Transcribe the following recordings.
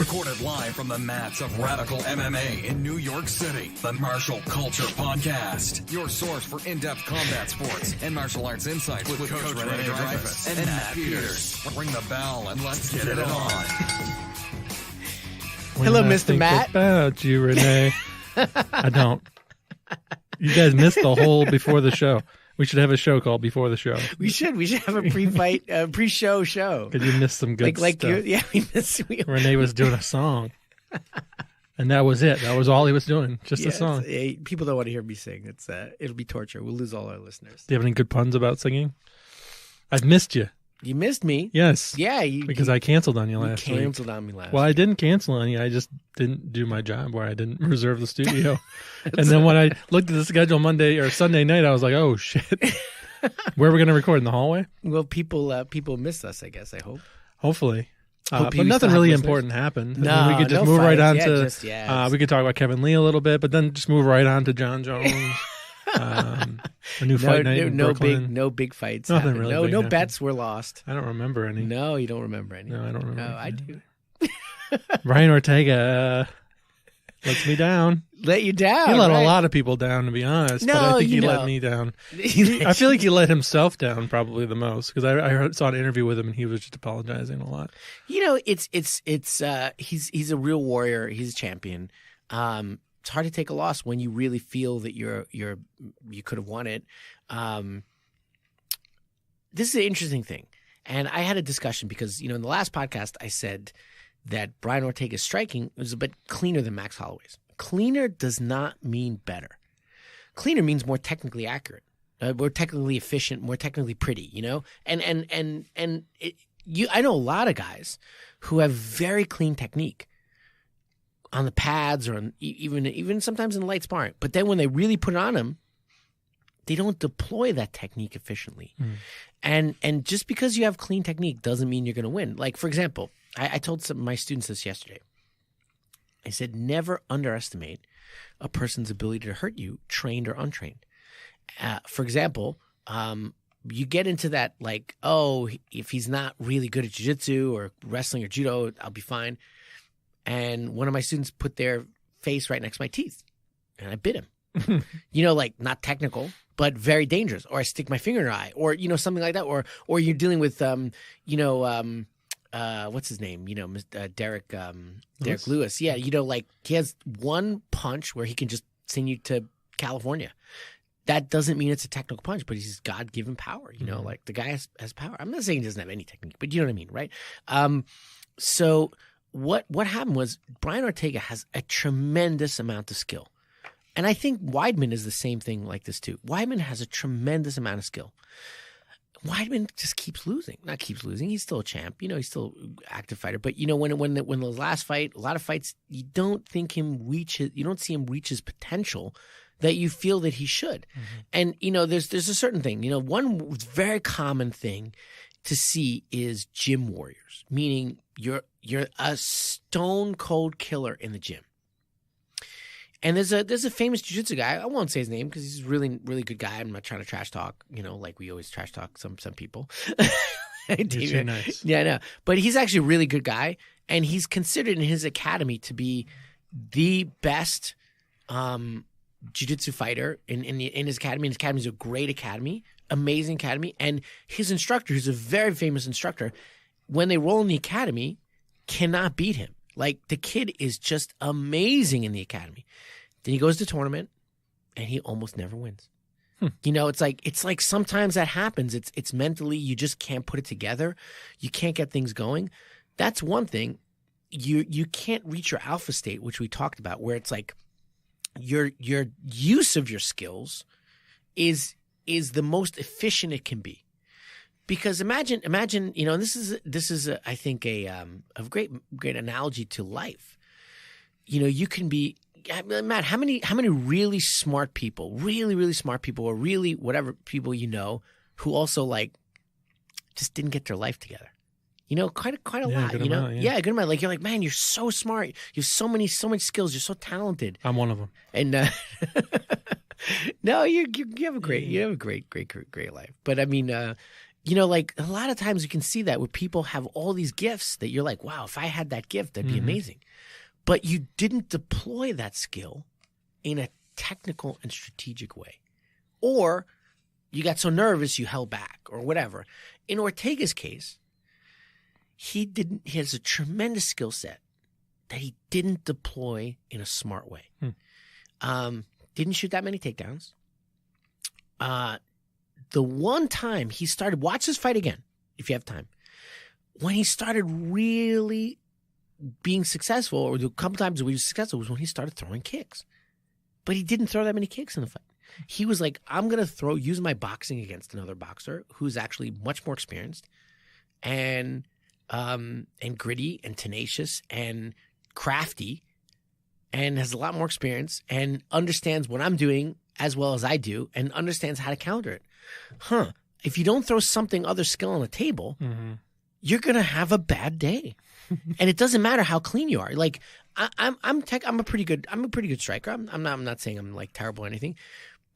Recorded live from the mats of Radical MMA in New York City. The Martial Culture Podcast. Your source for in-depth combat sports and martial arts insights with Coach Rene and Matt Peters. Ring the bell and let's get it on. Hello, Mr. Matt. About you, Rene. I don't. You guys missed the whole before the show. We should have a show called Before the Show. We should have a pre-fight, pre-show show. Because you missed some good stuff. We missed. Rene was doing a song, and that was it. That was all he was doing, just a song. People don't want to hear me sing. It'll be torture. We'll lose all our listeners. Do you have any good puns about singing? I've missed you. You missed me? Yes. Yeah. Because I canceled on you last week. Canceled on me last week. Well, I didn't cancel on you. I just didn't do my job where I didn't reserve the studio. And then when I looked at the schedule Monday or Sunday night, I was like, oh, shit. Where are we going to record? In the hallway? Well, people miss us, I guess, I hope. Hopefully. Hope but nothing really important happened. No, I mean, we could just move right on to, we we could talk about Kevin Lee a little bit, but then just move right on to John Jones. A new fight night in Brooklyn. No big fights. Nothing happened. really. No bets were lost. I don't remember any. No, you don't remember any. No, I don't remember. No, I do. Brian Ortega lets me down. Let you down. He let right? a lot of people down, to be honest. No, but I think he let me down. I feel like he let himself down probably the most because I saw an interview with him and he was just apologizing a lot. You know, he's a real warrior. He's a champion. It's hard to take a loss when you really feel that you could have won it. This is an interesting thing, and I had a discussion because in the last podcast I said that Brian Ortega's striking was a bit cleaner than Max Holloway's. Cleaner does not mean better. Cleaner means more technically accurate, more technically efficient, more technically pretty. I know a lot of guys who have very clean technique on the pads or even sometimes in light sparring. But then when they really put it on them, they don't deploy that technique efficiently. And just because you have clean technique doesn't mean you're going to win. Like, for example, I told some of my students this yesterday. I said, never underestimate a person's ability to hurt you, trained or untrained. For example, you get into that like, oh, if he's not really good at jiu-jitsu or wrestling or judo, I'll be fine. And one of my students put their face right next to my teeth, and I bit him. Like not technical, but very dangerous. Or I stick my finger in her eye, or something like that. Or you're dealing with what's his name? Derek Lewis. Yeah, like he has one punch where he can just send you to California. That doesn't mean it's a technical punch, but he's God-given power. Like the guy has power. I'm not saying he doesn't have any technique, but you know what I mean, right? So what happened was Brian Ortega has a tremendous amount of skill. And I think Weidman is the same thing like this too. Weidman has a tremendous amount of skill. Weidman just keeps losing. Not keeps losing. He's still a champ. He's still an active fighter. But when the last fight, a lot of fights, you don't see him reach his potential that you feel that he should. And there's a certain thing. One very common thing to see is gym warriors, meaning you're a stone cold killer in the gym. And there's a famous jiu-jitsu guy. I won't say his name because he's a really, really good guy. I'm not trying to trash talk, like we always trash talk some people. You're nice. Yeah, I know. But he's actually a really good guy, and he's considered in his academy to be the best jiu-jitsu fighter in his academy. And his academy is a great academy, amazing academy. And his instructor, who's a very famous instructor, when they roll in the academy, cannot beat him. Like, the kid is just amazing in the academy. Then he goes to tournament, and he almost never wins. It's like sometimes that happens. It's mentally, you just can't put it together. You can't get things going. That's one thing. You can't reach your alpha state, which we talked about, where it's like your use of your skills is the most efficient it can be. Because imagine, and this is I think a great analogy to life. You can be, Matt, how many really smart people, really, really smart people, or really whatever people who also like just didn't get their life together. Quite a lot. Good amount, good amount. Like, you're like, man, you're so smart. You have so much skills. You're so talented. I'm one of them. And no, you have a great life. But I mean, like a lot of times you can see that where people have all these gifts that you're like, wow, if I had that gift, that'd be amazing. But you didn't deploy that skill in a technical and strategic way. Or you got so nervous you held back or whatever. In Ortega's case, he has a tremendous skill set that he didn't deploy in a smart way. Didn't shoot that many takedowns. The one time he started, watch this fight again, if you have time. When he started really being successful, or the couple times he was successful, was when he started throwing kicks. But he didn't throw that many kicks in the fight. He was like, I'm going to use my boxing against another boxer who's actually much more experienced and gritty and tenacious and crafty and has a lot more experience and understands what I'm doing as well as I do and understands how to counter it. If you don't throw something other skill on the table, you're going to have a bad day. And it doesn't matter how clean you are. Like I'm a pretty good striker. I'm not saying I'm like terrible or anything,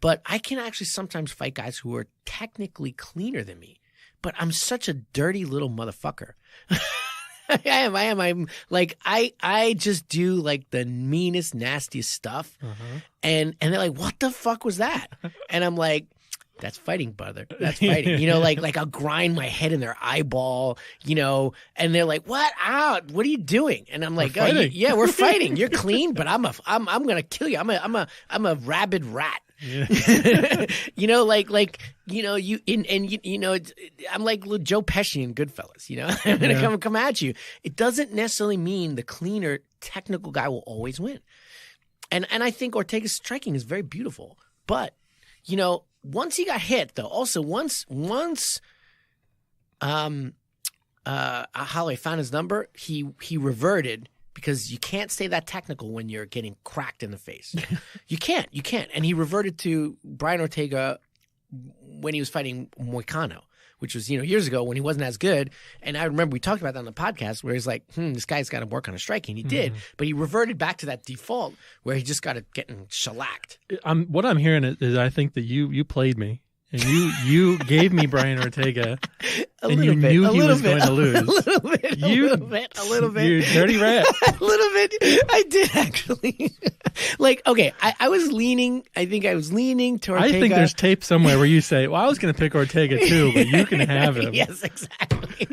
but I can actually sometimes fight guys who are technically cleaner than me. But I'm such a dirty little motherfucker. I am. I'm like, I just do like the meanest, nastiest stuff. And they're like, what the fuck was that? And I'm like, that's fighting, brother. That's fighting. Like I'll grind my head in their eyeball, and they're like, what? Ow, what are you doing? And I'm like, yeah, we're fighting. You're clean, but I'm going to kill you. I'm a rabid rat. Yeah. I'm like Joe Pesci in Goodfellas, I'm going to come at you. It doesn't necessarily mean the cleaner technical guy will always win. And I think Ortega's striking is very beautiful, but once he got hit though, also once Holloway found his number, he reverted. Because you can't stay that technical when you're getting cracked in the face. You can't. And he reverted to Brian Ortega when he was fighting Moicano, which was, years ago when he wasn't as good. And I remember we talked about that on the podcast where he's like, this guy's got to work on his striking. He did. But he reverted back to that default where he just got it getting shellacked. What I'm hearing is I think that you played me. And you gave me Brian Ortega, and you knew he was going to lose. A little bit. You dirty rat. A little bit. I did actually. I was leaning. I think I was leaning to Ortega. I think there's tape somewhere where you say, "Well, I was going to pick Ortega too, but you can have him." Yes, exactly.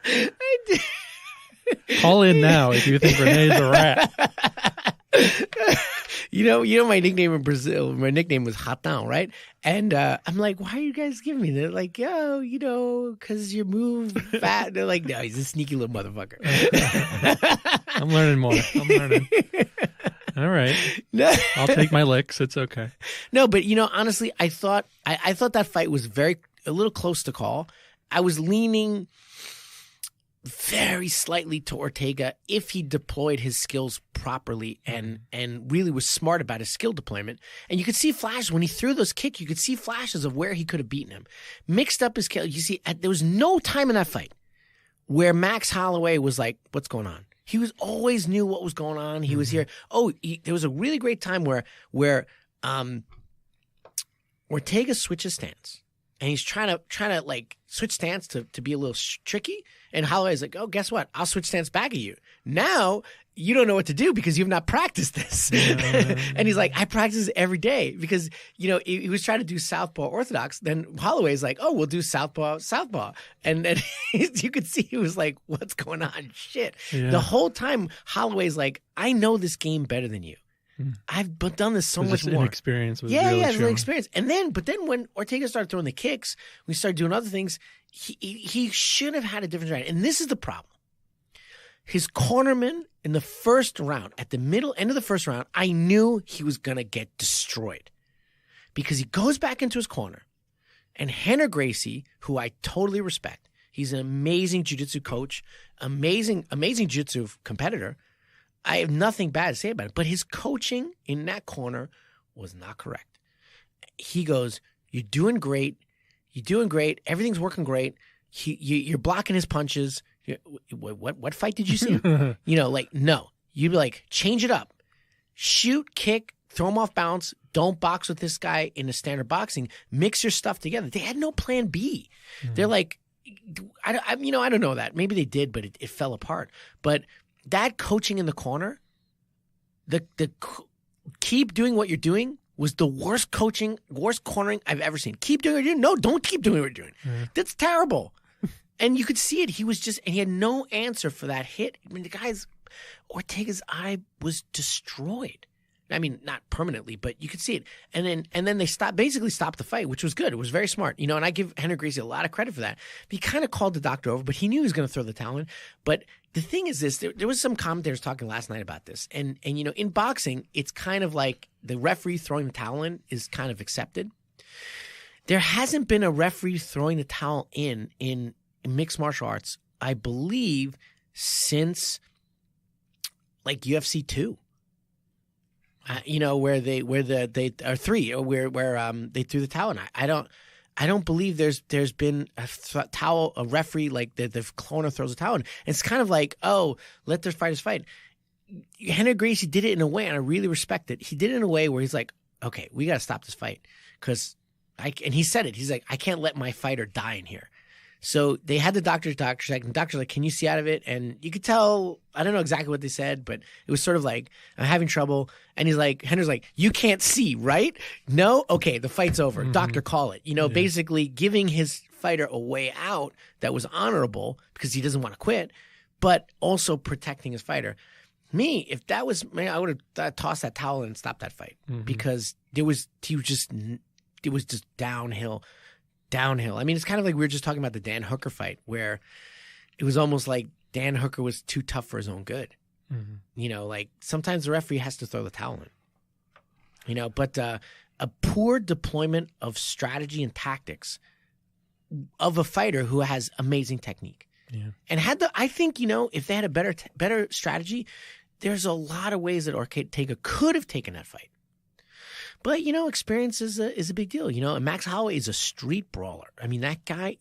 I did. Call in now if you think Rene's a rat. My nickname in Brazil, my nickname was Ratão, right? And I'm like, why are you guys giving me that? They're like, because you move fat. They're like, no, he's a sneaky little motherfucker. I'm learning more. All right. No. I'll take my licks. It's okay. No, but honestly, I thought that fight was a little close to call. I was leaning very slightly to Ortega if he deployed his skills properly and really was smart about his skill deployment. And you could see flashes when he threw those kicks. You could see flashes of where he could have beaten him. Mixed up his skill. You see, there was no time in that fight where Max Holloway was like, "What's going on?" He was always knew what was going on. He was here. There was a really great time where Ortega switches stance. And he's trying to like switch stance to be a little tricky. And Holloway's like, oh, guess what? I'll switch stance back at you. Now you don't know what to do because you've not practiced this. And he's like, I practice every day because, he was trying to do southpaw orthodox. Then Holloway's like, oh, we'll do southpaw. And then you could see he was like, what's going on? Shit. Yeah. The whole time Holloway's like, I know this game better than you. I've done this so much more. Experience was really showing. Really experience. But then when Ortega started throwing the kicks, we started doing other things. He should have had a different strategy. And this is the problem. His cornerman in the first round, at the end of the first round, I knew he was gonna get destroyed because he goes back into his corner, and Henner Gracie, who I totally respect, he's an amazing jiu-jitsu coach, amazing jiu-jitsu competitor. I have nothing bad to say about it, but his coaching in that corner was not correct. He goes, you're doing great. Everything's working great. You're blocking his punches. What fight did you see? No. You'd be like, change it up. Shoot, kick, throw him off balance. Don't box with this guy in a standard boxing. Mix your stuff together. They had no plan B. They're like, I don't know that. Maybe they did, but it fell apart. But that coaching in the corner, keep doing what you're doing was the worst coaching, worst cornering I've ever seen. Keep doing what you're doing. No, don't keep doing what you're doing. That's terrible. And you could see it. And he had no answer for that hit. I mean, Ortega's eye was destroyed. I mean, not permanently, but you could see it. And then they basically stopped the fight, which was good. It was very smart. And I give Henry Gracie a lot of credit for that. He kind of called the doctor over, but he knew he was going to throw the towel in. But the thing is this, there was some commentators talking last night about this. And in boxing, it's kind of like the referee throwing the towel in is kind of accepted. There hasn't been a referee throwing the towel in mixed martial arts, I believe, since like UFC 2. Where they are 3, or where they threw the towel in. I don't believe there's been a referee like the corner throws a towel in. It's kind of like, oh, let their fighters fight. Henry Gracie did it in a way, and I really respect it. He did it in a way where he's like, okay, we got to stop this fight and he said it. He's like, I can't let my fighter die in here. So they had the doctor check, and the doctor's like, can you see out of it? And you could tell, I don't know exactly what they said, but it was sort of like, I'm having trouble. And Henry's like, you can't see, right? No? Okay, the fight's over. Doctor, call it. Basically giving his fighter a way out that was honorable because he doesn't want to quit, but also protecting his fighter. Me, if that was me, I would have tossed that towel and stopped that fight because it was just downhill. I mean, it's kind of like we were just talking about the Dan Hooker fight, where it was almost like Dan Hooker was too tough for his own good. Like sometimes the referee has to throw the towel in. But a poor deployment of strategy and tactics of a fighter who has amazing technique. Yeah. And I think, if they had a better strategy, there's a lot of ways that Ortega could have taken that fight. But, experience is a big deal, and Max Holloway is a street brawler. I mean, that guy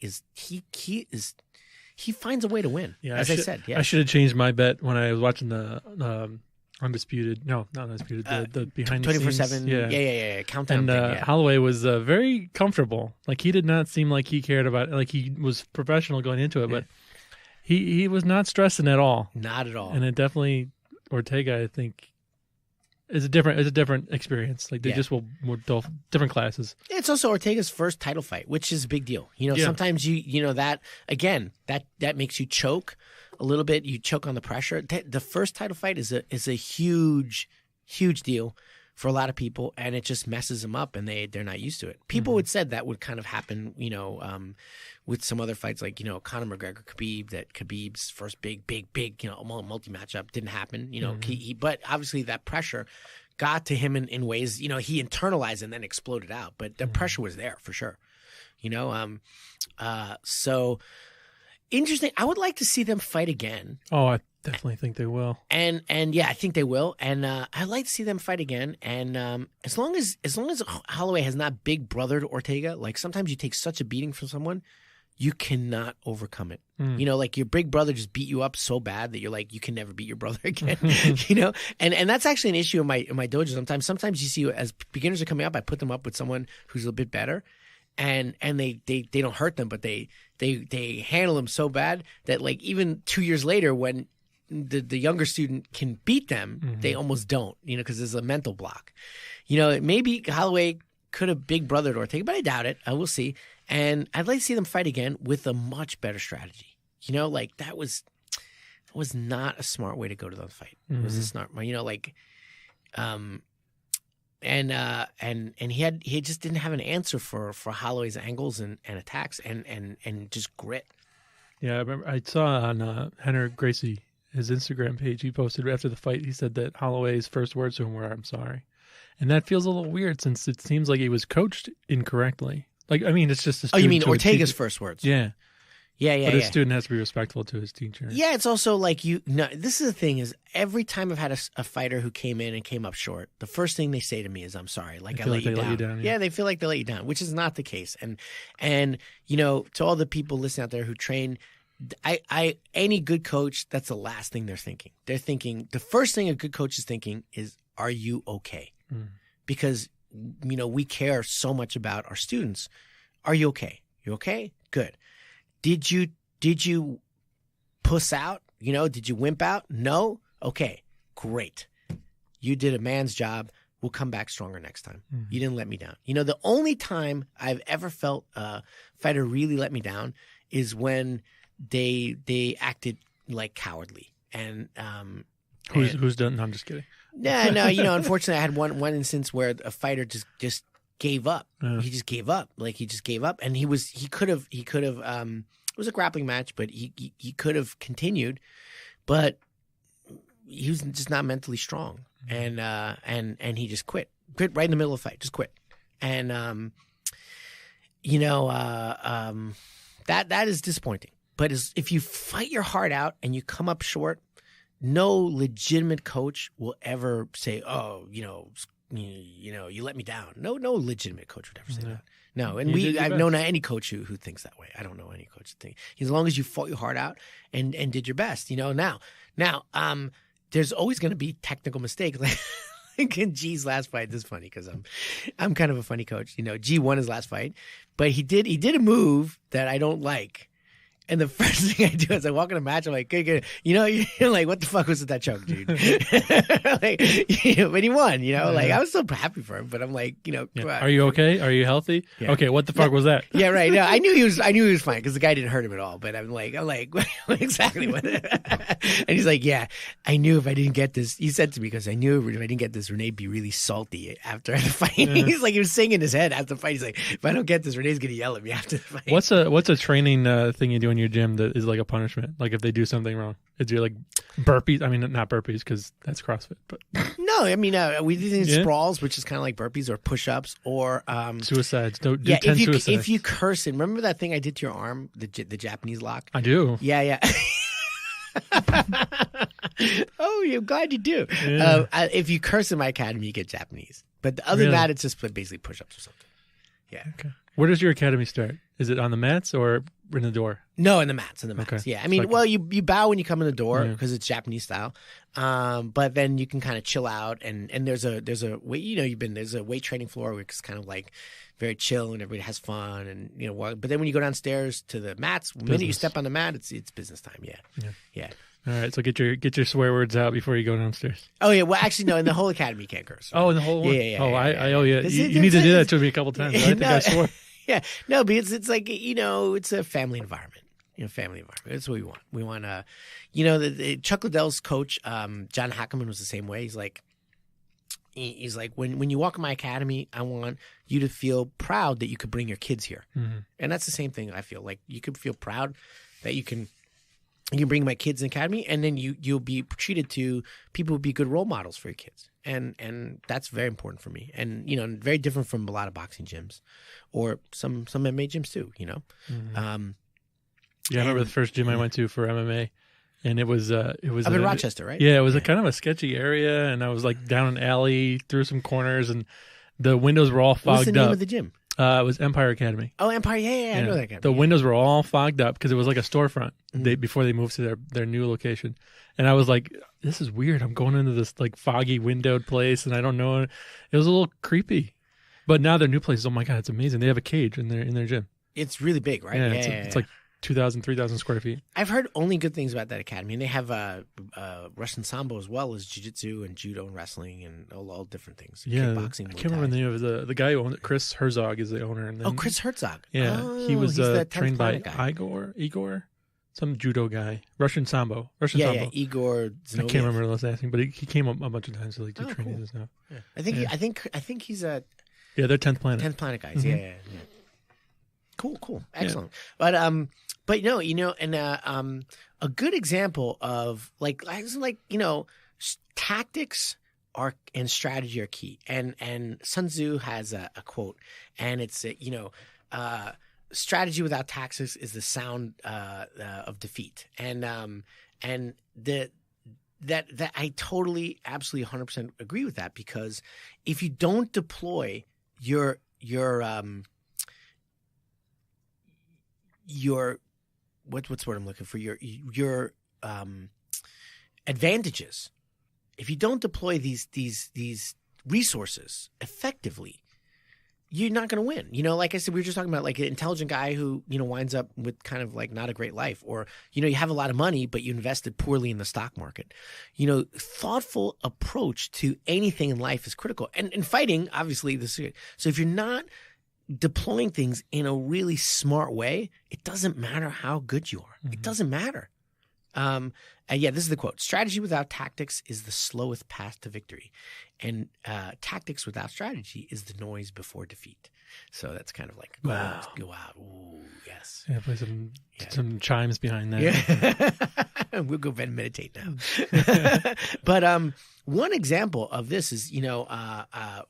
he finds a way to win, I said. Yeah. I should have changed my bet when I was watching the Undisputed. No, not Undisputed, the behind the scenes. 24/7. Yeah. Countdown. And Holloway was very comfortable. Like, he did not seem like he cared about it. Like, he was professional going into it, but he was not stressing at all. Not at all. And it definitely, Ortega, I think, is a different experience. Like, they just were different classes. It's also Ortega's first title fight, which is a big deal. Sometimes that again that makes you choke a little bit. You choke on the pressure. The first title fight is a huge deal for a lot of people, and it just messes them up, and they're not used to it. People would said that would kind of happen, with some other fights like Conor McGregor, Khabib. That Khabib's first big multi matchup didn't happen. But obviously that pressure got to him in ways. He internalized and then exploded out. But the pressure was there for sure. So interesting. I would like to see them fight again. Oh, I definitely think they will. And yeah, I think they will. And I'd like to see them fight again. And as long as Holloway has not big brothered Ortega, like sometimes you take such a beating from someone, you cannot overcome it. Like your big brother just beat you up so bad that you're like, you can never beat your brother again. And that's actually an issue in my dojo sometimes. Sometimes you see as beginners are coming up, I put them up with someone who's a bit better. And they don't hurt them, but they handle them so bad that like even 2 years later when the younger student can beat them, they almost don't, because there's a mental block. Maybe Holloway could have big brothered Ortega, but I doubt it. I will see. And I'd like to see them fight again with a much better strategy. Like that was not a smart way to go to the fight. It was a smart, and he just didn't have an answer for Holloway's angles and attacks and just grit. Yeah, I remember I saw on Henry Gracie, his Instagram page, he posted after the fight, he said that Holloway's first words to him were, "I'm sorry." And that feels a little weird since it seems like he was coached incorrectly. Like, I mean, it's just a student. Oh, you mean Ortega's first words? Yeah. Yeah. But a student has to be respectful to his teacher. Yeah, it's also like this is the thing is every time I've had a fighter who came in and came up short, the first thing they say to me is, "I'm sorry." Like, I let you down. Yeah, they feel like they let you down, which is not the case. And to all the people listening out there who train, any good coach, that's the last thing they're thinking. They're thinking, the first thing a good coach is thinking is, "Are you okay?" because, we care so much about our students. Are you okay? You okay? Good. Did you puss out? Did you wimp out? No? Okay, great. You did a man's job. We'll come back stronger next time. Mm-hmm. You didn't let me down. The only time I've ever felt a fighter really let me down is when they acted like cowardly. And who's done? No, I'm just kidding. Yeah, no. Unfortunately, I had one instance where a fighter just gave up. He just gave up. He just gave up, and he could have. It was a grappling match, but he could have continued, but he was just not mentally strong, and he just quit right in the middle of the fight, just quit, and that is disappointing. But if you fight your heart out and you come up short, no legitimate coach will ever say, "Oh, you let me down." No legitimate coach would ever say that. No, and I've known any coach who thinks that way. I don't know any coach that thinks. As long as you fought your heart out and did your best, Now, there's always going to be technical mistakes. Like in G's last fight, this is funny because I'm kind of a funny coach. G won his last fight, but he did a move that I don't like. And the first thing I do is I walk in a match. I'm like, good. You're like, what the fuck was with that choke, dude? But he won. Like I was so happy for him. But I'm like, Are you okay? Are you healthy? Yeah. Okay, what the fuck was that? Yeah, right. No, I knew he was fine because the guy didn't hurt him at all. But I'm like, exactly what? And he's like, yeah, I knew if I didn't get this. He said to me because I knew if I didn't get this, Rene'd be really salty after the fight. Yeah. He's like, he was singing in his head after the fight. He's like, if I don't get this, Rene's gonna yell at me after the fight. What's a training thing you do in your gym that is like a punishment? Like if they do something wrong, is there like burpees? I mean, not burpees because that's CrossFit, but no, I mean we do things sprawls, which is kind of like burpees or push-ups or suicides. Do 10 suicides. If you curse it, remember that thing I did to your arm, the Japanese lock? I do. Yeah. Oh, you're glad you do. Yeah. If you curse in my academy, you get Japanese. But other than that, it's just basically push-ups or something. Yeah. Okay. Where does your academy start? Is it on the mats or in the door? No, in the mats. Okay. Yeah. I mean, you bow when you come in the door because it's Japanese style. But then you can kind of chill out and there's a weight, there's a weight training floor which is kind of like very chill and everybody has fun and but then when you go downstairs to the mats, the minute you step on the mat, it's business time. Yeah. All right, so get your swear words out before you go downstairs. Oh yeah, well actually no, in the whole academy you can't curse. Right? Oh, in the whole one? Yeah. I owe you. You need to do that to me a couple times. I think I swore. Yeah, no, because it's like it's a family environment. Family environment. That's what we want. We want the Chuck Liddell's coach, John Hackerman was the same way. He's like when you walk in my academy, I want you to feel proud that you could bring your kids here, and that's the same thing. I feel like you could feel proud that you can bring my kids in the academy, and then you'll be treated to people who be good role models for your kids, and that's very important for me, and very different from a lot of boxing gyms, or some MMA gyms too. Yeah, I remember the first gym I went to for MMA, and it was up in Rochester, right? Yeah, it was a kind of a sketchy area, and I was like down an alley through some corners, and the windows were all fogged up. What's the name of the gym? It was Empire Academy. Oh, Empire, yeah, I know that academy. The windows were all fogged up because it was like a storefront before they moved to their new location. And I was like, this is weird. I'm going into this like foggy windowed place and I don't know. It was a little creepy. But now their new place is, oh my God, it's amazing. They have a cage in their gym. It's really big, right? Yeah, it's like 2,000, 3,000 square feet. I've heard only good things about that academy. And they have Russian Sambo as well as jiu-jitsu and judo and wrestling and all different things. Yeah, kickboxing, I can't remember the name of the guy who owned it. Chris Herzog is the owner. And then, Chris Herzog. Yeah, he was trained by Igor, some judo guy. Russian Sambo. Yeah, Igor Zinoviev. I can't remember the last name, but he came up a bunch of times to like do trainings and stuff. Yeah. I think he's a... Yeah, they're 10th Planet. 10th Planet guys, yeah. Cool. Excellent. Yeah. But and a good example of tactics and strategy are key. And Sun Tzu has a quote, and it's strategy without tactics is the sound of defeat. And that I totally, absolutely, 100% agree with that, because if you don't deploy your what's the word I'm looking for? Your advantages. If you don't deploy these resources effectively, you're not going to win. You know, like I said, we were just talking about like an intelligent guy who, you know, winds up with kind of like not a great life, or, you know, you have a lot of money, but you invested poorly in the stock market. You know, thoughtful approach to anything in life is critical. And in fighting, obviously, so if you're not deploying things in a really smart way, it doesn't matter how good you are. It doesn't matter. And yeah, this is the quote: "Strategy without tactics is the slowest path to victory, and tactics without strategy is the noise before defeat." So that's kind of like, wow. Ooh, yes. Yeah, play some chimes behind that. Yeah. We'll go and meditate now. But one example of this is, you know,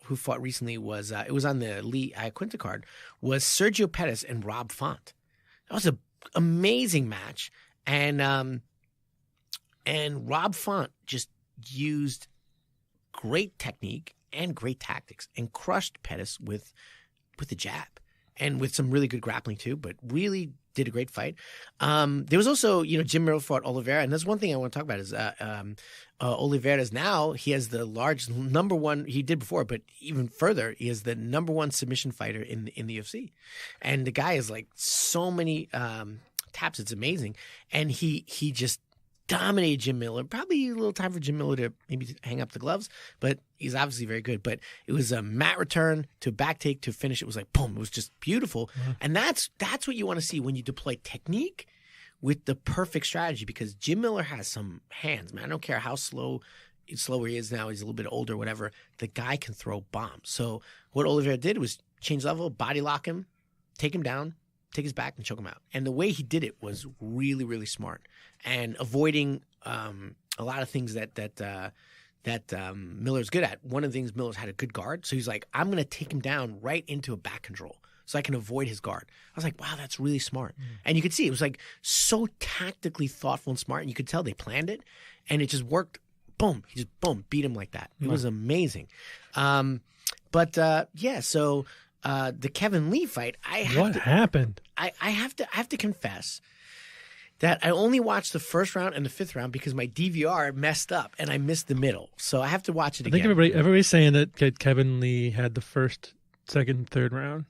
who fought recently was, it was on the Lee Iaquinta card, was Sergio Pettis and Rob Font. That was an amazing match. And Rob Font just used great technique and great tactics and crushed Pettis with the jab and with some really good grappling too, but really did a great fight. There was also, you know, Jim Miller fought Oliveira, and that's one thing I want to talk about is Oliveira's now, he has the large number one, he did before, but even further, he is the number one submission fighter in the UFC. And the guy has like so many taps, it's amazing. And he just dominated Jim Miller. Probably a little time for Jim Miller to maybe hang up the gloves, but he's obviously very good. But it was a mat return to a back take to finish. It was like, boom, it was just beautiful. Mm-hmm. And that's what you want to see when you deploy technique with the perfect strategy, because Jim Miller has some hands, man. I don't care how slower he is now. He's a little bit older, whatever. The guy can throw bombs. So what Oliveira did was change level, body lock him, take him down, take his back, and choke him out. And the way he did it was really, really smart, and avoiding a lot of things that Miller's good at. One of the things, Miller's had a good guard, so he's like, I'm going to take him down right into a back control so I can avoid his guard. I was like, wow, that's really smart. And you could see it was like so tactically thoughtful and smart, and you could tell they planned it, and it just worked. Boom, he just beat him like that. It was amazing. So the Kevin Lee fight, what happened? I have to confess that I only watched the first round and the fifth round because my DVR messed up and I missed the middle. So I have to watch it again. I think everybody's saying that Kevin Lee had the first, second, third round,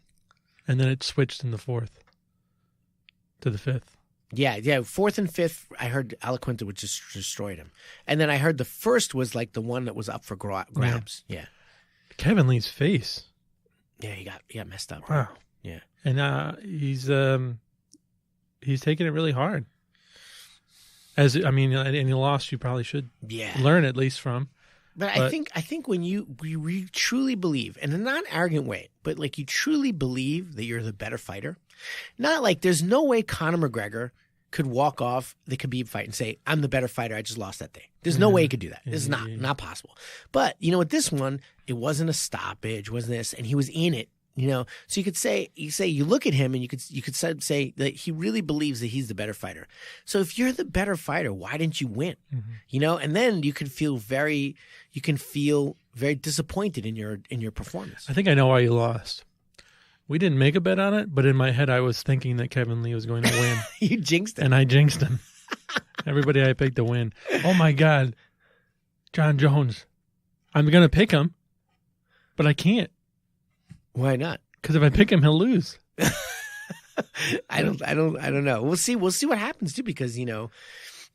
and then it switched in the fourth to the fifth. Yeah. Fourth and fifth, I heard Iaquinta would just destroyed him. And then I heard the first was like the one that was up for grabs. Yeah. Kevin Lee's face. Yeah, he got messed up. Wow. Yeah. And he's taking it really hard. And he lost, you probably should learn at least from. But I think when you truly believe, in a not arrogant way, but like you truly believe that you're the better fighter, not like there's no way Conor McGregor could walk off the Khabib fight and say, I'm the better fighter, I just lost that day. There's no way he could do that. This is not possible. But, you know, with this one, it wasn't a stoppage, wasn't this, and he was in it, you know. So you look at him and you could say that he really believes that he's the better fighter. So if you're the better fighter, why didn't you win? Mm-hmm. You know, and then you can feel very disappointed in your performance. I think I know why you lost. We didn't make a bet on it, but in my head I was thinking that Kevin Lee was going to win. You jinxed him. And I jinxed him. Everybody I picked to win. Oh my God. John Jones. I'm going to pick him, but I can't. Why not? Because if I pick him, he'll lose. I don't know. We'll see what happens too, because, you know,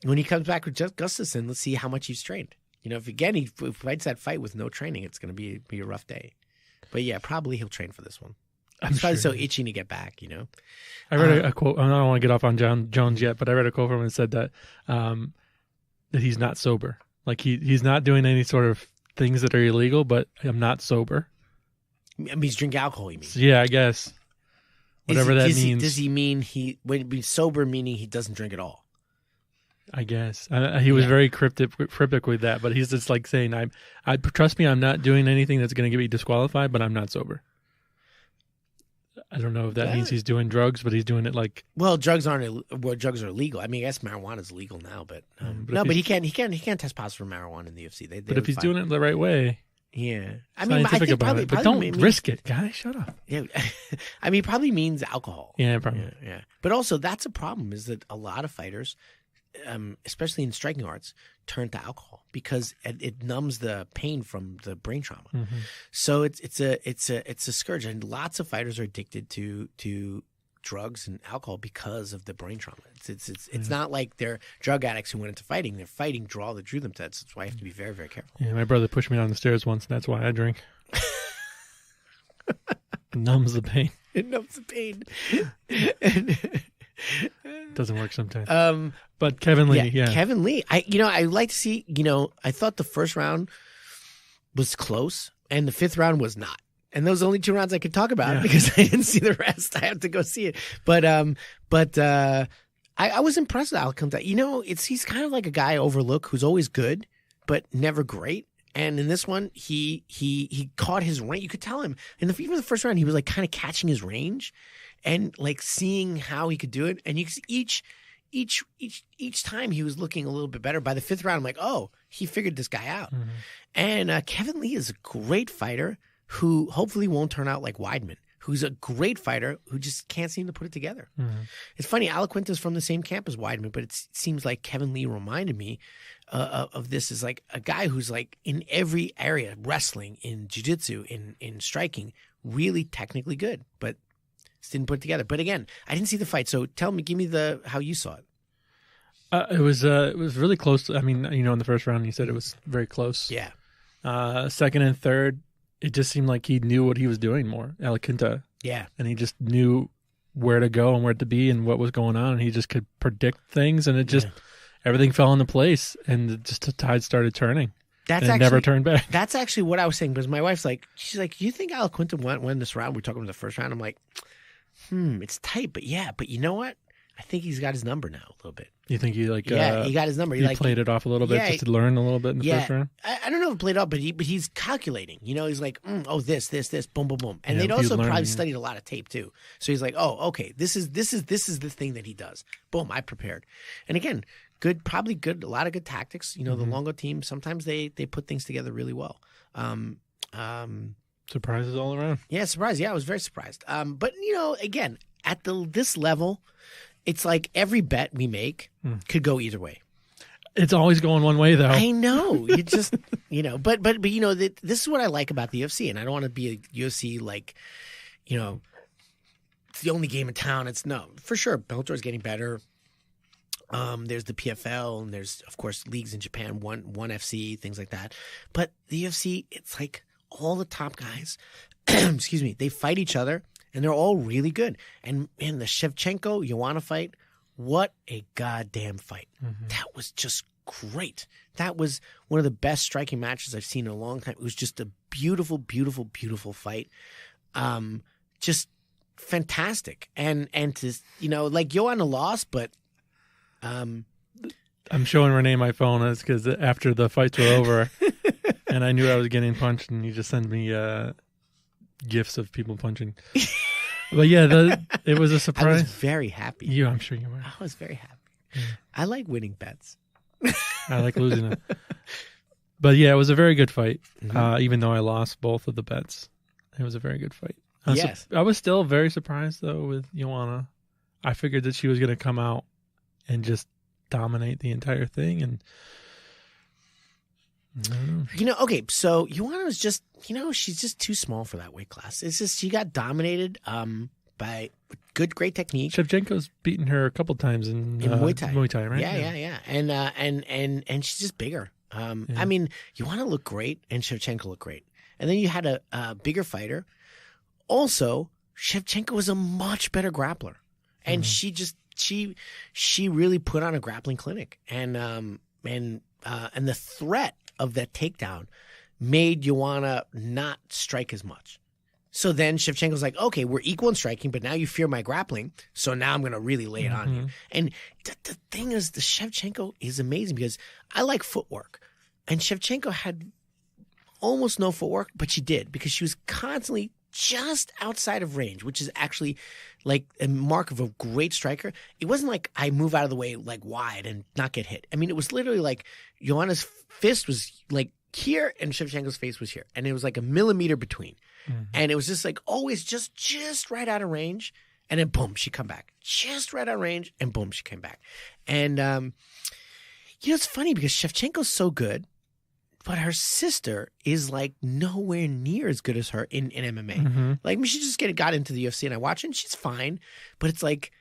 when he comes back with Gustafsson, let's see how much he's trained. You know, if he fights that fight with no training, it's going to be a rough day. But yeah, probably he'll train for this one. He's probably so itching to get back, you know. I read a quote. I don't want to get off on John Jones yet, but I read a quote from him that said that he's not sober. Like he's not doing any sort of things that are illegal, but I'm not sober. I mean, he's drinking alcohol, you mean? Yeah, I guess. Whatever that means. Does he mean when be sober, meaning he doesn't drink at all? I guess. He was very cryptic with that, but he's just like saying, I trust me, I'm not doing anything that's going to get me disqualified, but I'm not sober. I don't know if that means he's doing drugs, but he's doing it like. Well, drugs are illegal. I mean, I guess marijuana is legal now, but but he can't test positive for marijuana in the UFC. But if he's doing it the right way, yeah. I mean, I think probably but don't risk it, guys. Shut up. Yeah, I mean, probably means alcohol. Yeah, probably. Yeah. But also, that's a problem. Is that a lot of fighters, especially in striking arts, turn to alcohol because it numbs the pain from the brain trauma. Mm-hmm. So it's a scourge, and lots of fighters are addicted to drugs and alcohol because of the brain trauma. It's not like they're drug addicts who went into fighting. They're fighting draw that drew them to that. So that's why you have to be very, very careful. Yeah, my brother pushed me down the stairs once, and that's why I drink. Numbs the pain. It numbs the pain. Doesn't work sometimes. But Kevin Lee, yeah. Kevin Lee. I like to see, I thought the first round was close and the fifth round was not. And those are the only 2 rounds I could talk about because I didn't see the rest. I have to go see it. But I was impressed with Alcantara. He's kind of like a guy I overlook who's always good, but never great. And in this one, he caught his range. You could tell him even the first round, he was like kind of catching his range and like seeing how he could do it. And you could see each time he was looking a little bit better. By the fifth round, I'm like, oh, he figured this guy out. Mm-hmm. And Kevin Lee is a great fighter who hopefully won't turn out like Weidman, who's a great fighter who just can't seem to put it together. Mm-hmm. It's funny, Alaquinta's from the same camp as Weidman, but it seems like Kevin Lee reminded me of this as like a guy who's like in every area, wrestling, in jiu-jitsu, in striking, really technically good, but just didn't put it together. But again, I didn't see the fight, so give me how you saw it. It was really close. I mean, in the first round, you said it was very close. Yeah. Second and third, it just seemed like he knew what he was doing more, Alaquinta. Yeah. And he just knew where to go and where to be and what was going on. And he just could predict things, and it just everything fell into place, and the tide started turning. It never turned back. That's actually what I was saying, because my wife's like, she's like, you think Alaquinta won this round? We're talking about the first round. I'm like, it's tight, but you know what? I think he's got his number now a little bit. You think he he got his number. He played it off a little bit just to learn a little bit in the first round? I don't know if he played it off, but he's calculating. He's like, this, boom, boom, boom. And they'd also probably studied a lot of tape too. So he's like, oh, okay, this is the thing that he does. Boom, I prepared. And again, probably good, a lot of good tactics. The Longo team, sometimes they put things together really well. Surprises all around. Yeah, surprise. Yeah, I was very surprised. But again, at this level, it's like every bet we make could go either way. It's always going one way, though. I know. You just, but this is what I like about the UFC, and I don't want to be a UFC like, it's the only game in town. For sure, Bellator is getting better. There's the PFL, and there's of course leagues in Japan, one FC, things like that. But the UFC, it's like all the top guys, excuse me, they fight each other. And they're all really good. And in the Shevchenko-Joanna fight, what a goddamn fight. Mm-hmm. That was just great. That was one of the best striking matches I've seen in a long time. It was just a beautiful, beautiful, beautiful fight. Just fantastic. And to, like Joanna lost, but... I'm showing Rene my phone because after the fights were over, and I knew I was getting punched, and he just sent me... gifts of people punching. But yeah, it was a surprise. I was very happy. I'm sure you were. I was very happy. Yeah. I like winning bets. I like losing them. But yeah, it was a very good fight. Mm-hmm. Even though I lost both of the bets, it was a very good fight. Yes. I was still very surprised though with Joanna. I figured that she was going to come out and just dominate the entire thing, and okay, so Joanna was just, she's just too small for that weight class. It's just, she got dominated by great technique. Shevchenko's beaten her a couple times in Muay Thai. Muay Thai, right? Yeah. And she's just bigger. I mean, Joanna looked great and Shevchenko looked great. And then you had a bigger fighter. Also, Shevchenko was a much better grappler. And she really put on a grappling clinic. And the threat of that takedown made Joanna not strike as much. So then Shevchenko's like, okay, we're equal in striking, but now you fear my grappling, so now I'm going to really lay it on you. And the thing is, the Shevchenko is amazing because I like footwork. And Shevchenko had almost no footwork, but she did because she was constantly just outside of range, which is actually like a mark of a great striker. It wasn't like I move out of the way like wide and not get hit. I mean, it was literally like Joanna's fist was like here and Shevchenko's face was here. And it was like a millimeter between. Mm-hmm. And it was just like always just right out of range. And then boom, she come back. Just right out of range and boom, she came back. And it's funny because Shevchenko's so good, but her sister is like nowhere near as good as her in MMA. Mm-hmm. Like, I mean, she just got into the UFC and I watch her and she's fine. But it's like,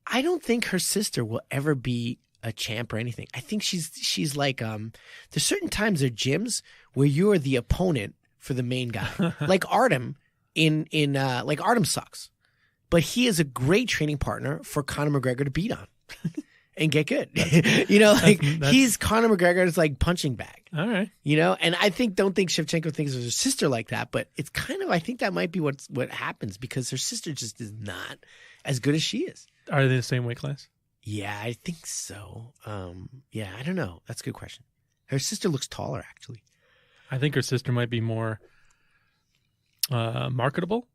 I don't think her sister will ever be a champ or anything. I think she's like, there's certain times there are gyms where you're the opponent for the main guy. Like Artem like Artem sucks. But he is a great training partner for Conor McGregor to beat on. And get good. He's Conor McGregor's like punching bag. All right. And don't think Shevchenko thinks of her sister like that, but it's kind of, I think that might be what happens because her sister just is not as good as she is. Are they the same weight class? Yeah, I think so. Yeah, I don't know. That's a good question. Her sister looks taller, actually. I think her sister might be more marketable.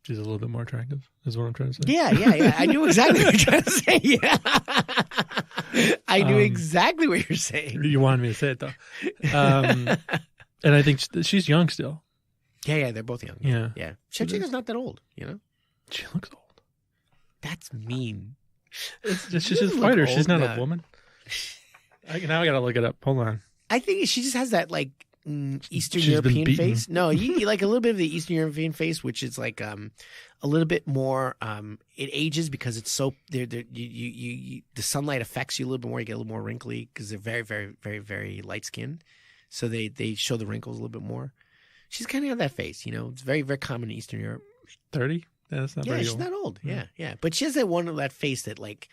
She's a little bit more attractive, is what I'm trying to say. Yeah. I knew exactly what you're trying to say. Yeah. I knew exactly what you're saying. You wanted me to say it, though. And I think she's young still. Yeah, they're both young. Yeah. Shevchenko's not that old, She looks old. That's mean. She's just a fighter. She's not a woman. Now I got to look it up. Hold on. I think she just has that, like, Eastern She's European been beaten. face. No, you like a little bit of the Eastern European face, which is like a little bit more. It ages because it's so the sunlight affects you a little bit more. You get a little more wrinkly because they're very, very, very, very light skinned, so they show the wrinkles a little bit more. She's kind of got that face, It's very, very common in Eastern Europe. 30? That's not Yeah, very she's old. not old. Yeah, but she has that face that like,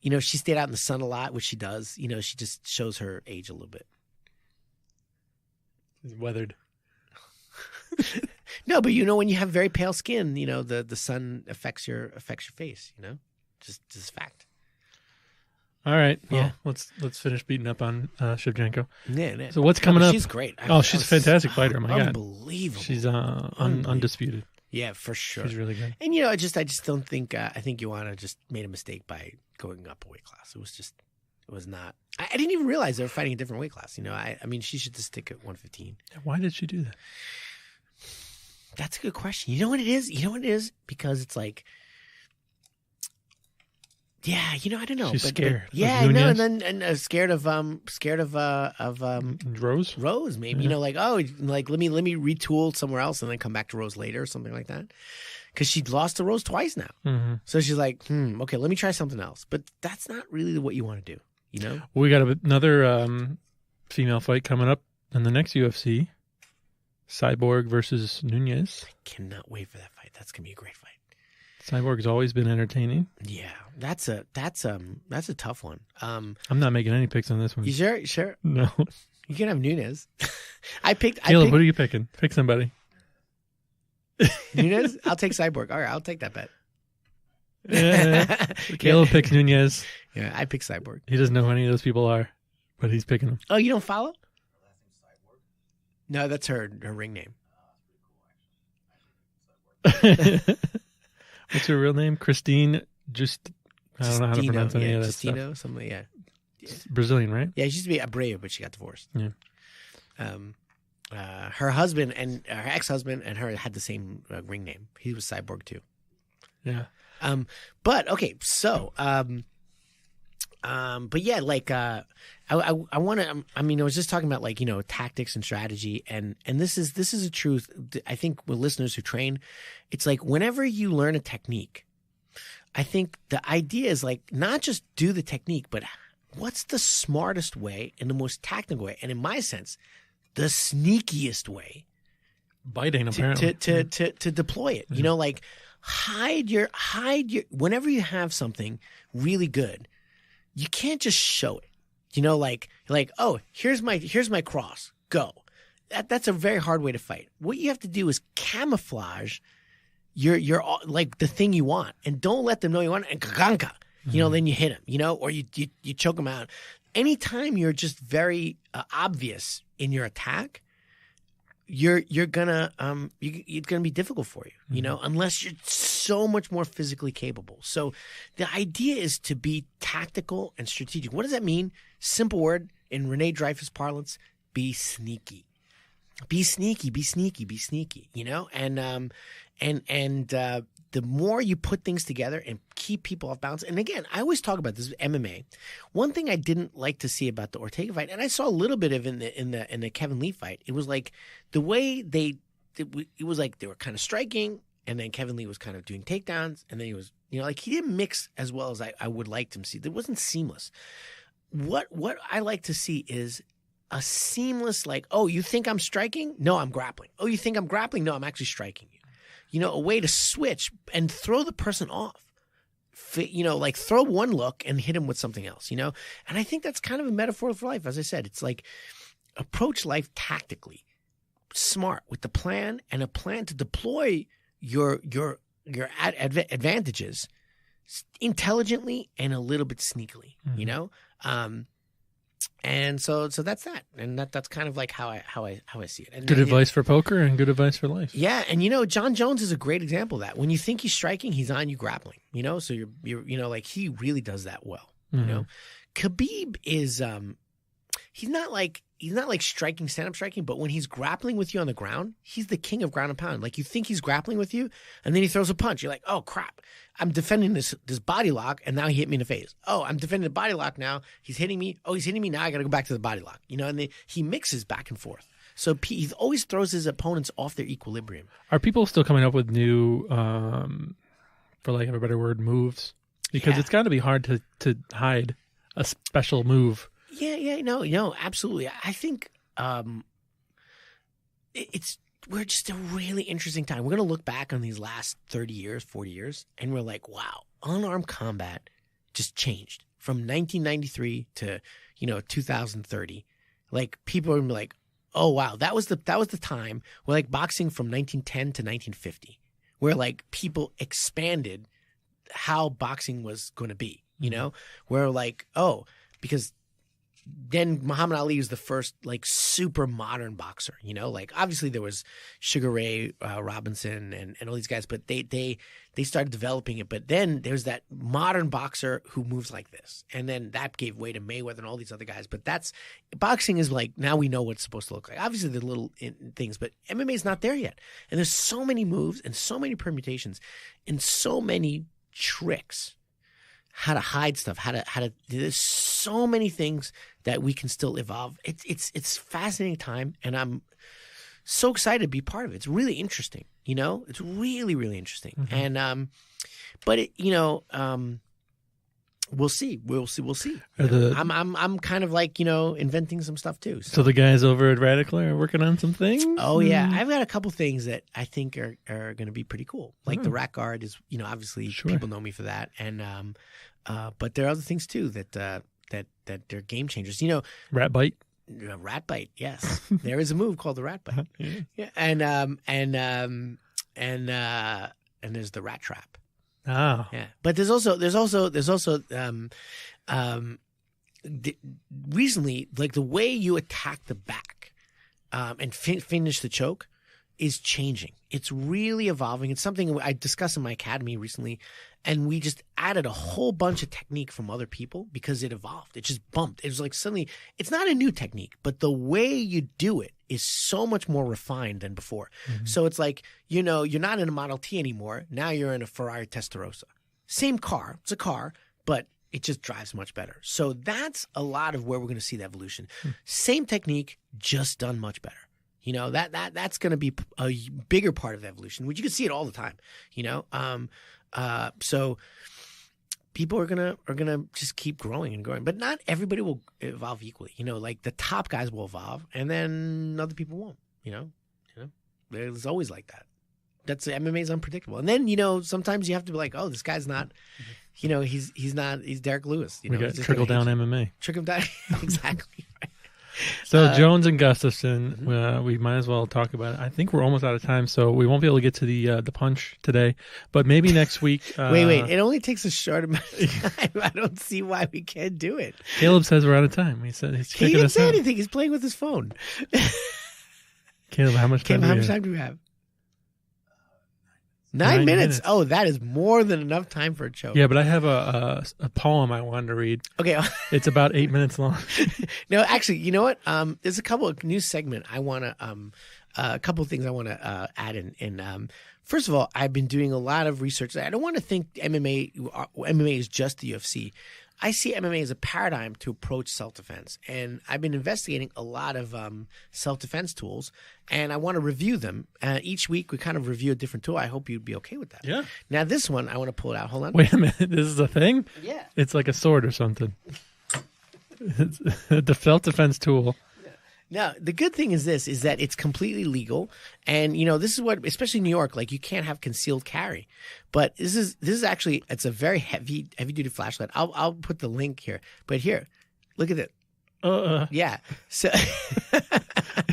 she stayed out in the sun a lot, which she does. She just shows her age a little bit. It's weathered. No, but when you have very pale skin, the sun affects your face, just fact. All right. Well, Yeah. let's finish beating up on Shevchenko. Yeah. So what's coming up? She's great. She's a fantastic fighter. My God. Unbelievable. She's undisputed. Yeah, for sure. She's really good. And I just don't think I think Joanna just made a mistake by going up a weight class. It was not. I didn't even realize they were fighting a different weight class. I mean, she should just stick at 115. Why did she do that? That's a good question. You know what it is? Because it's like, yeah, I don't know. She's scared. Yeah, I know. And scared of Rose? Rose, maybe. Yeah. Let me retool somewhere else and then come back to Rose later or something like that. Because she'd lost to Rose twice now. Mm-hmm. So she's like, okay, let me try something else. But that's not really what you want to do, We got another female fight coming up in the next UFC. Cyborg versus Nunez. I cannot wait for that fight. That's gonna be a great fight. Cyborg's always been entertaining. Yeah, that's a tough one. I'm not making any picks on this one. You sure? No. You can have Nunez. Caleb, what are you picking? Pick somebody. Nunez. I'll take Cyborg. All right, I'll take that bet. Caleb picks Nunez. Yeah, I pick Cyborg. He doesn't know who any of those people are, but he's picking them. Oh, you don't follow? No, that's her ring name. What's her real name? Christine. I don't know how to pronounce any of that stuff. Justino, something. Yeah. Brazilian, right? Yeah, she used to be Abreu, but she got divorced. Yeah. Her husband and her ex-husband and her had the same ring name. He was Cyborg too. Yeah. But okay, so but yeah, like I want to. I mean, I was just talking about like tactics and strategy, and this is a truth. I think with listeners who train, it's like whenever you learn a technique, I think the idea is like not just do the technique, but what's the smartest way and the most tactical way, and in my sense, the sneakiest way Biting apparently to deploy it. Yeah. Like hide your whenever you have something really good, you can't just show it. Like oh, here's my cross. Go. That's a very hard way to fight. What you have to do is camouflage your like the thing you want, and don't let them know you want it. And kaganka, then you hit them, or you choke them out. Anytime you're just very obvious in your attack, you're gonna it's gonna be difficult for you, unless you're so much more physically capable. So the idea is to be tactical and strategic. What does that mean? Simple word in Rene Dreyfus parlance: be sneaky. Be sneaky, be sneaky, be sneaky. And the more you put things together and keep people off balance. And again, I always talk about this with MMA. One thing I didn't like to see about the Ortega fight, and I saw a little bit of in the Kevin Lee fight, it was like the way it was like they were kind of striking, and then Kevin Lee was kind of doing takedowns, and then he was, like he didn't mix as well as I would like him to see. It wasn't seamless. What I like to see is a seamless, like, oh, you think I'm striking? No, I'm grappling. Oh, you think I'm grappling? No, I'm actually striking you. A way to switch and throw the person off. Like throw one look and hit him with something else, And I think that's kind of a metaphor for life. As I said, it's like approach life tactically, smart, with the plan and a plan to deploy your advantages intelligently and a little bit sneakily, And so that's that, and that's kind of like how I see it. And good advice for poker and good advice for life. Yeah, and John Jones is a great example of that. When you think he's striking, he's on you grappling. So you're like he really does that well. Khabib is he's not like striking, stand-up striking, but when he's grappling with you on the ground, he's the king of ground and pound. Like you think he's grappling with you, and then he throws a punch. You're like, oh crap, I'm defending this body lock, and now he hit me in the face. Oh, I'm defending the body lock now. He's hitting me. Oh, he's hitting me now. I got to go back to the body lock. And he mixes back and forth. So he always throws his opponents off their equilibrium. Are people still coming up with new, for lack of a better word, moves? Because it's got to be hard to hide a special move. Yeah, no, absolutely. I think we're just a really interesting time. We're going to look back on these last 30 years, 40 years, and we're like, wow, unarmed combat just changed from 1993 to 2030. Like people are gonna be like, oh wow, that was the time where like boxing from 1910 to 1950, where like people expanded how boxing was going to be. Where like, oh, because then Muhammad Ali was the first like super modern boxer, like obviously there was Sugar Ray Robinson and all these guys, but they started developing it. But then there's that modern boxer who moves like this. And then that gave way to Mayweather and all these other guys. But boxing is like, now we know what it's supposed to look like. Obviously the little things, but MMA is not there yet. And there's so many moves and so many permutations and so many tricks. How to hide stuff, how to there's so many things that we can still evolve. It's fascinating time, and I'm so excited to be part of it. It's really interesting, It's really, really interesting. Mm-hmm. And but we'll see. We'll see. I'm kind of like, inventing some stuff too. So the guys over at Radical are working on some things? Oh yeah. I've got a couple things that I think are going to be pretty cool. Like the Rat Guard is, obviously people know me for that. And but there are other things too that they're game changers. Rat Bite. Rat Bite, yes. There is a move called the Rat Bite. Yeah. And there's the Rat Trap. Oh. Yeah. But there's also recently, like the way you attack the back and finish the choke is changing. It's really evolving. It's something I discussed in my academy recently, and we just added a whole bunch of technique from other people because it evolved. It just bumped. It was like suddenly, it's not a new technique, but the way you do it is so much more refined than before. Mm-hmm. So it's like, you're not in a Model T anymore. Now you're in a Ferrari Testarossa. Same car. It's a car, but it just drives much better. So that's a lot of where we're going to see the evolution. Same technique, just done much better. That's going to be a bigger part of the evolution, which you can see it all the time. So people are gonna just keep growing and growing, but not everybody will evolve equally. Like the top guys will evolve, and then other people won't. It's always like that. That's MMA is unpredictable, and then sometimes you have to be like, oh, this guy's not. He's not. He's Derek Lewis. We got trickle down MMA. Trickle down, exactly. Right. So Jones and Gustafson, we might as well talk about it. I think we're almost out of time, so we won't be able to get to the punch today. But maybe next week. Wait! It only takes a short amount of time. I don't see why we can't do it. Caleb says we're out of time. He said he's he didn't say anything. He's playing with his phone. Caleb, how much time? How much time do we have? 9 minutes. Oh, that is more than enough time for a choke. Yeah, but I have a poem I wanted to read. Okay. It's about 8 minutes long. No, actually, you know what? There's a couple of new segment I want to a couple of things I want to add in. First of all, I've been doing a lot of research. I don't want to think MMA is just the UFC. I see MMA as a paradigm to approach self-defense. And I've been investigating a lot of self-defense tools, and I want to review them. Each week, we kind of review a different tool. I hope you'd be okay with that. Yeah. Now, this one, I want to pull it out. Hold on. Wait a minute. This is a thing? Yeah. It's like a sword or something. It's the self-defense tool. Now, the good thing is that it's completely legal. And, this is what, especially in New York, like you can't have concealed carry. But this is actually, it's a very heavy duty flashlight. I'll put the link here. But here, look at it. Yeah. So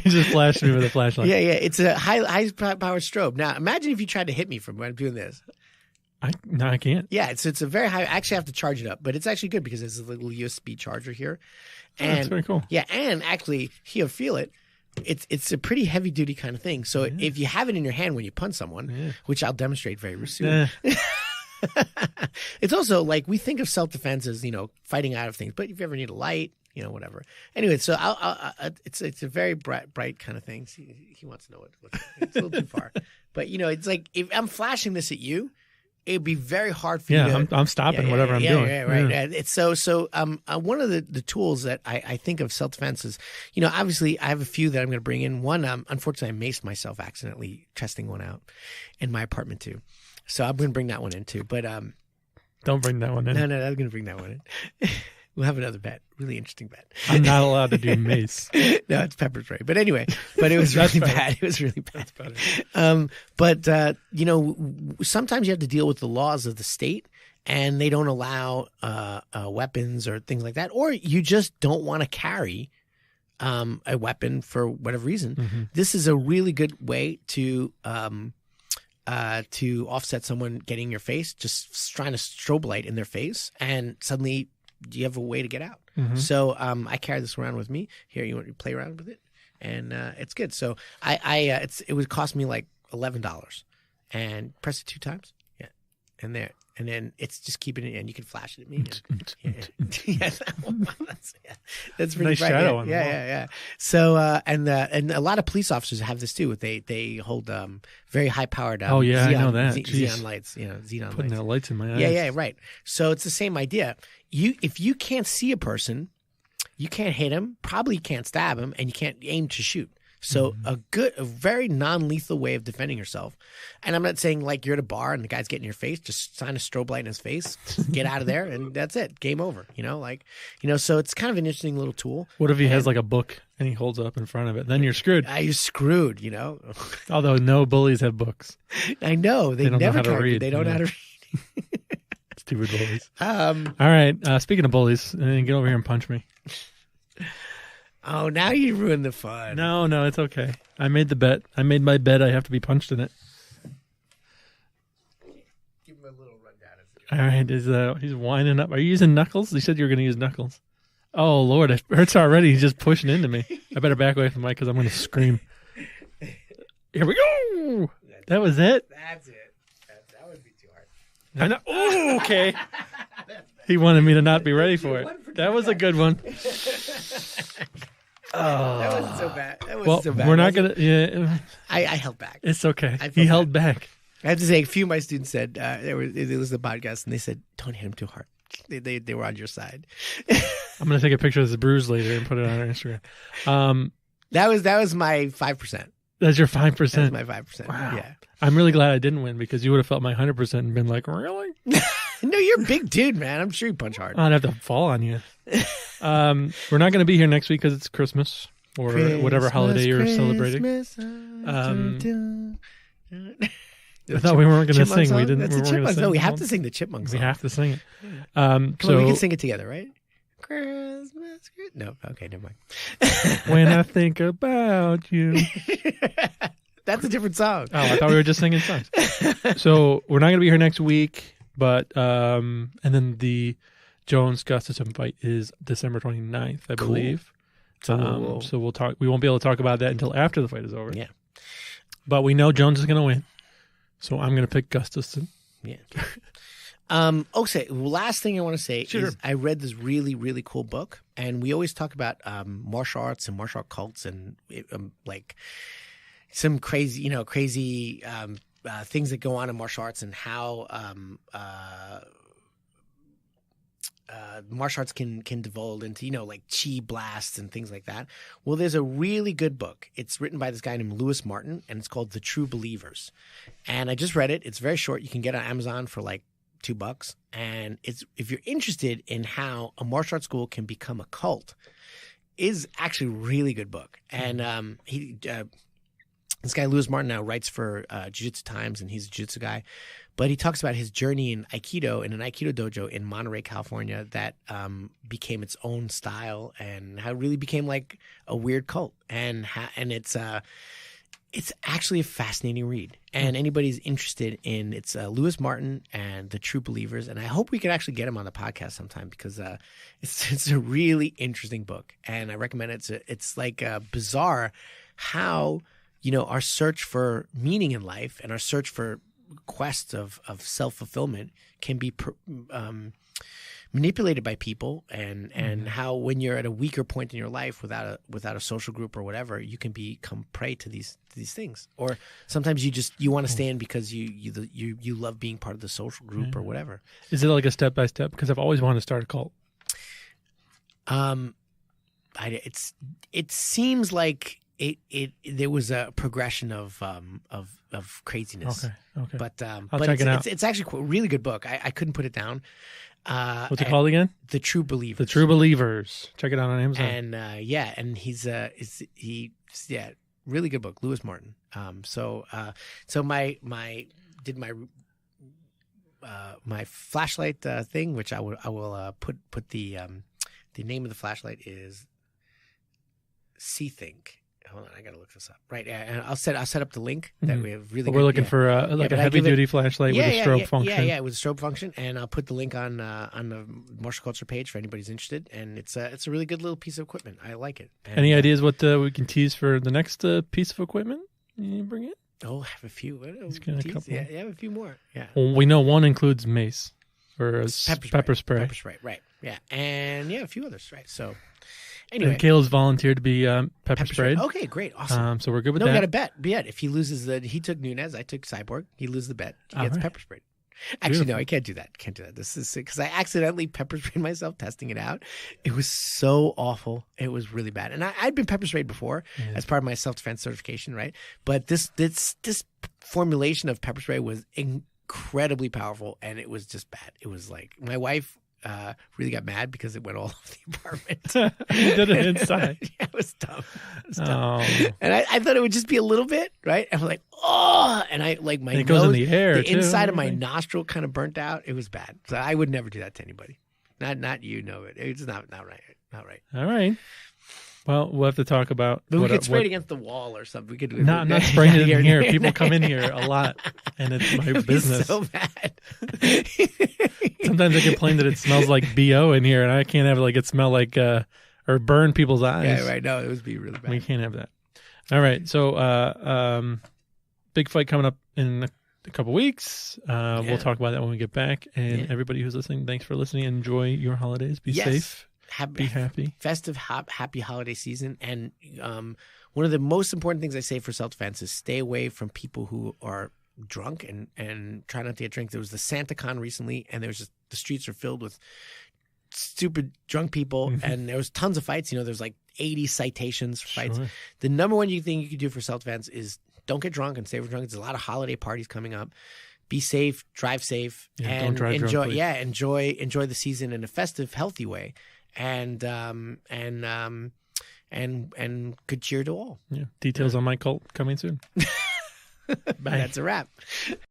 He just flashed me with a flashlight. yeah. It's a high powered strobe. Now, imagine if you tried to hit me from when I'm doing this. No, I can't. Yeah, it's a very high. I actually have to charge it up, but it's actually good because there's a little USB charger here. And that's very cool. Yeah, and actually, here, feel it. It's a pretty heavy duty kind of thing. So if you have it in your hand when you punch someone, which I'll demonstrate very soon. It's also like we think of self defense as fighting out of things, but if you ever need a light, whatever. Anyway, so it's a very bright kind of thing. See, he wants to know what it's a little too far, but it's like if I'm flashing this at you, it'd be very hard for you to... I'm stopping whatever I'm doing. Yeah, right. Yeah. It's so one of the tools that I think of self-defense is, obviously I have a few that I'm going to bring in. One, unfortunately, I maced myself accidentally testing one out in my apartment too. So I'm going to bring that one in too. But don't bring that one in. No, I'm going to bring that one in. We'll have another bet. Really interesting bet. I'm not allowed to do mace. No, it's pepper spray. But anyway, it was really bad. It was really bad. But sometimes you have to deal with the laws of the state, and they don't allow weapons or things like that, or you just don't want to carry a weapon for whatever reason. Mm-hmm. This is a really good way to offset someone getting in your face, just trying to strobe light in their face, and suddenly you have a way to get out. Mm-hmm. So I carry this around with me. Here, you want to play around with it, and it's good. So it would cost me like $11, and press it 2 times, and there, and then it's just keeping it, and you can flash it at me. That's pretty nice bright. Shadow on the wall. Yeah. So and a lot of police officers have this too. They hold very high powered. I know that. Xenon lights. Xenon putting lights. the lights in my eyes. Yeah, right. So it's the same idea. If you can't see a person, you can't hit him, probably can't stab him, and you can't aim to shoot. So a very non-lethal way of defending yourself. And I'm not saying like you're at a bar and the guy's getting in your face, just shine a strobe light in his face, get out of there, and that's it. Game over. So it's kind of an interesting little tool. What if he has like a book and he holds it up in front of it? Then you're screwed. You're screwed, Although no bullies have books. I know. They don't never know how to read. They don't know how to read. Stupid bullies. All right. Speaking of bullies, get over here and punch me. Oh, now you ruined the fun. No, it's okay. I made the bet. I made my bet. I have to be punched in it. Give him a little rundown. All right. He's winding up. Are you using knuckles? You said you were going to use knuckles. Oh, Lord. It hurts already. He's just pushing into me. I better back away from the mic because I'm going to scream. Here we go. That was it? That's it. That would be too hard. I know. Oh, okay. He wanted me to not be ready for it. That was a good one. Oh. That wasn't so bad. So bad. We're not going to... Yeah. I held back. It's okay. He held back. I have to say, a few of my students said, it was a podcast, and they said, don't hit him too hard. They were on your side. I'm going to take a picture of this bruise later and put it on our Instagram. That was my 5%. That's your 5%? That's my 5%. Wow. Yeah. I'm really glad I didn't win because you would have felt my 100% and been like, really? No, you're a big dude, man. I'm sure you punch hard. I'd have to fall on you. We're not going to be here next week because it's Christmas or whatever holiday you're celebrating. I thought we weren't going to sing. Song? We didn't. That's we a Chipmunk song. No, we have to sing the Chipmunk song. We have to sing it. Come on, we can sing it together, right? Christmas. No, okay, never mind. When I think about you. That's a different song. Oh, I thought we were just singing songs. So we're not going to be here next week, but and then the Jones Gustafson fight is December 29th, I believe. So we'll talk. We won't be able to talk about that until after the fight is over. Yeah, but we know Jones is going to win, so I'm going to pick Gustafson. Yeah. Okay. Last thing I want to say is I read this really, really cool book, and we always talk about martial arts and martial art cults, and some crazy things that go on in martial arts and how martial arts can devolve into, like chi blasts and things like that. Well, there's a really good book. It's written by this guy named Lewis Martin, and it's called The True Believers. And I just read it. It's very short. You can get it on Amazon for like $2. And if you're interested in how a martial arts school can become a cult, is actually a really good book. And this guy Lewis Martin now writes for Jiu-Jitsu Times, and he's a jiu-jitsu guy. But he talks about his journey in Aikido, in an Aikido dojo in Monterey, California, that became its own style, and how it really became like a weird cult. And it's actually a fascinating read. And anybody's interested in it's Lewis Martin and The True Believers. And I hope we can actually get him on the podcast sometime, because it's a really interesting book, and I recommend it. It's like bizarre how our search for meaning in life and our search for quest of self-fulfillment can be manipulated by people, and how when you're at a weaker point in your life without a social group or whatever, you can become prey to these things. Or sometimes you want to stay in because you love being part of the social group or whatever. Is it like a step by step? Because I've always wanted to start a cult. It seems like there was a progression of craziness. Okay. But I'll check it out. It's actually a really good book. I couldn't put it down. What's it called again? The True Believers. The True Believers. Check it out on Amazon. And and he's really good book, Lewis Martin. So my flashlight thing, which I will put the name of the flashlight is C-Think. Hold on, I gotta look this up. Right, and I'll set up the link that we have. Really, we're looking for a heavy duty flashlight with a strobe function. Yeah, with a strobe function, and I'll put the link on the Martial Culture page for anybody's interested. And it's a really good little piece of equipment. I like it. And, any ideas what we can tease for the next piece of equipment you bring it? Oh, I have a few. Yeah, I have a few more. Yeah. Well, we know one includes mace or pepper spray. Pepper spray, right? Yeah, and a few others, right? So. Anyway, and Caleb's volunteered to be pepper sprayed. Okay, great, awesome. So we're good with that. We got a bet. If he loses he took Nunez, I took Cyborg. He loses the bet. He gets pepper sprayed. Actually, no, I can't do that. This is because I accidentally pepper sprayed myself testing it out. It was so awful. It was really bad. And I'd been pepper sprayed before as part of my self-defense certification, right? But this formulation of pepper spray was incredibly powerful, and it was just bad. It was like my wife really got mad because it went all over the apartment. You did it inside. Yeah, it was dumb. And I thought it would just be a little bit, right? And I'm like, oh, and I like my nose, goes in the air. The inside of my nostril kind of burnt out. It was bad. So I would never do that to anybody. Not you know it. It's not right. Not right. All right. Well, we'll have to talk about. But we could spray it against the wall or something. We could do it. Not spraying it in here. People come in here a lot, and it's my business. So bad. Sometimes I complain that it smells like BO in here, and I can't have it smell like or burn people's eyes. Yeah, right. No, it would be really bad. We can't have that. All right. So, big fight coming up in a couple weeks. We'll talk about that when we get back. And everybody who's listening, thanks for listening. Enjoy your holidays. Be safe. Be happy. Festive, happy holiday season. And one of the most important things I say for self-defense is stay away from people who are drunk and try not to get drunk. There was the SantaCon recently, and there was just the streets are filled with stupid drunk people, and there was tons of fights. There's like 80 citations for fights. Sure. The number one thing you can do for self-defense is don't get drunk and stay for drunk. There's a lot of holiday parties coming up. Be safe, drive safe, and don't drive enjoy. Drunk, enjoy the season in a festive, healthy way. And good cheer to all. Yeah. Details on my cult coming soon. Bye. That's a wrap.